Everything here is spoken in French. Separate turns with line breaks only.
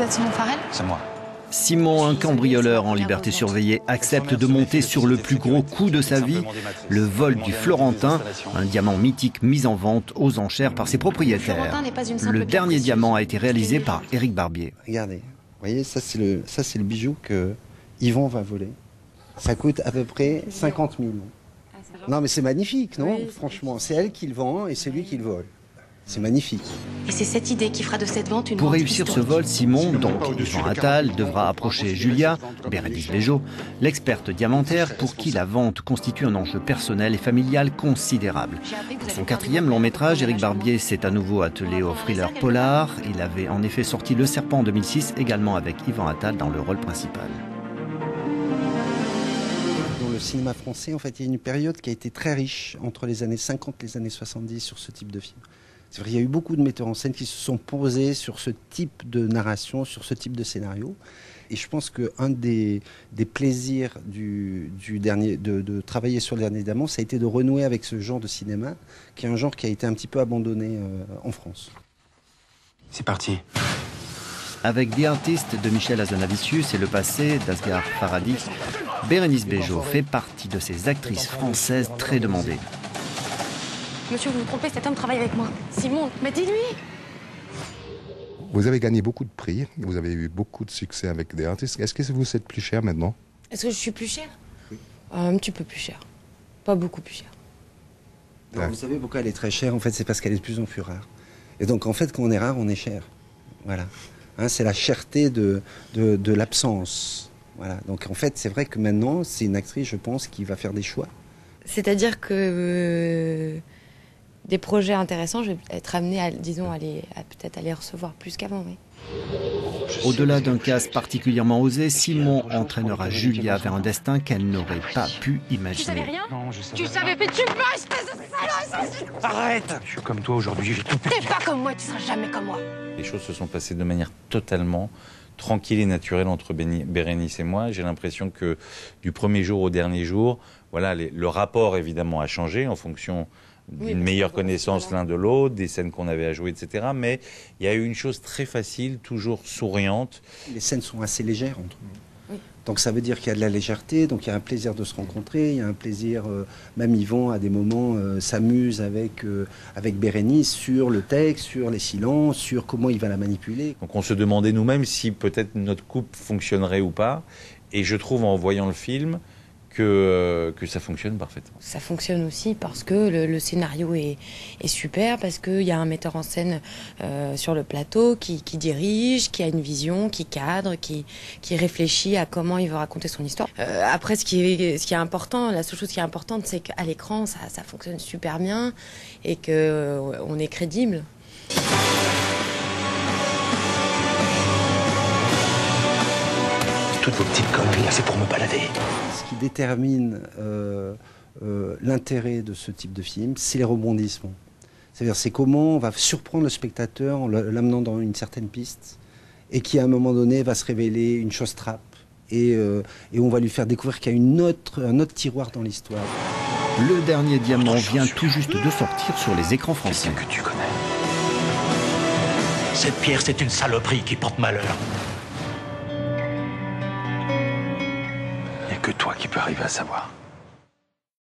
êtes Simon Farrell?
C'est moi.
Simon, un cambrioleur en liberté surveillée, accepte de monter sur le plus gros coup de sa vie, le vol du Florentin, un diamant mythique mis en vente aux enchères par ses propriétaires. Le dernier diamant a été réalisé par Éric Barbier.
Regardez, vous voyez, ça c'est le bijou que Yvon va voler. Ça coûte à peu près 50 000. Non mais c'est magnifique, non? Franchement, c'est elle qui le vend et c'est lui qui le vole. C'est magnifique.
Et c'est cette idée qui fera de cette vente une
Pour
vente
réussir ce
historique.
vol, Simon, donc Yvan Attal, devra approcher Julia, Bérénice Bejo, l'experte diamantaire pour qui la vente constitue un enjeu personnel et familial considérable. Pour son 4e long métrage, Éric Barbier s'est à nouveau attelé au thriller polar. Il avait en effet sorti Le Serpent en 2006, également avec Yvan Attal dans le rôle principal.
Dans le cinéma français, en fait, il y a une période qui a été très riche entre les années 50 et les années 70 sur ce type de film. C'est vrai, il y a eu beaucoup de metteurs en scène qui se sont posés sur ce type de narration, sur ce type de scénario. Et je pense qu'un des plaisirs de travailler sur Le Dernier Diamant, ça a été de renouer avec ce genre de cinéma, qui est un genre qui a été un petit peu abandonné en France.
C'est parti.
Avec The Artist de Michel Hazanavicius et Le Passé d'Asghar Farhadi, Bérénice Bejo fait partie de ces actrices françaises très demandées.
Monsieur, vous vous trompez, cet homme travaille avec moi. Simon, mais dis-lui!
Vous avez gagné beaucoup de prix, vous avez eu beaucoup de succès avec des artistes. Est-ce que vous êtes plus cher maintenant?
Est-ce que je suis plus chère? Un petit peu plus chère. Pas beaucoup plus chère.
Alors, vous savez pourquoi elle est très chère? En fait, c'est parce qu'elle est de plus en plus rare. Et donc, en fait, quand on est rare, on est cher. Voilà. Hein, c'est la cherté de l'absence. Voilà. Donc, en fait, c'est vrai que maintenant, c'est une actrice, je pense, qui va faire des choix.
C'est-à-dire que des projets intéressants, je vais être amenée à, disons, peut-être à les recevoir plus qu'avant. Oui.
Au-delà d'un casse particulièrement osé, Simon entraînera Julia vers un destin qu'elle n'aurait pas pu imaginer.
Tu savais rien? Tu savais, mais tu peux, espèce de salaud!
Arrête! Je suis comme toi aujourd'hui, j'ai tout.
T'es pas comme moi, tu seras jamais comme moi.
Les choses se sont passées de manière totalement tranquille et naturelle entre Bérénice et moi. J'ai l'impression que du premier jour au dernier jour, voilà, le rapport évidemment a changé en fonction d'une meilleure connaissance l'un de l'autre, des scènes qu'on avait à jouer, etc. Mais il y a eu une chose très facile, toujours souriante.
Les scènes sont assez légères entre nous. Oui. Donc ça veut dire qu'il y a de la légèreté, donc il y a un plaisir de se rencontrer, il y a un plaisir, même Yvon à des moments s'amuse avec Bérénice sur le texte, sur les silences, sur comment il va la manipuler.
Donc on se demandait nous-mêmes si peut-être notre couple fonctionnerait ou pas. Et je trouve en voyant le film que ça fonctionne parfaitement.
Ça fonctionne aussi parce que le scénario est super, parce qu'il y a un metteur en scène sur le plateau qui dirige, qui a une vision, qui cadre, qui réfléchit à comment il veut raconter son histoire. Après, ce qui est important, la seule chose qui est importante, c'est qu'à l'écran, ça fonctionne super bien et qu'on est crédible.
Toutes vos petites conneries, là, c'est pour me balader.
Ce qui détermine l'intérêt de ce type de film, c'est les rebondissements. C'est-à-dire, c'est comment on va surprendre le spectateur en l'amenant dans une certaine piste et qui, à un moment donné, va se révéler une chose trappe. Et on va lui faire découvrir qu'il y a un autre tiroir dans l'histoire.
Le Dernier Diamant vient tout juste de sortir sur les écrans français.
Que tu connais. Cette pierre, c'est une saloperie qui porte malheur. Il n'y a que toi qui peux arriver à savoir.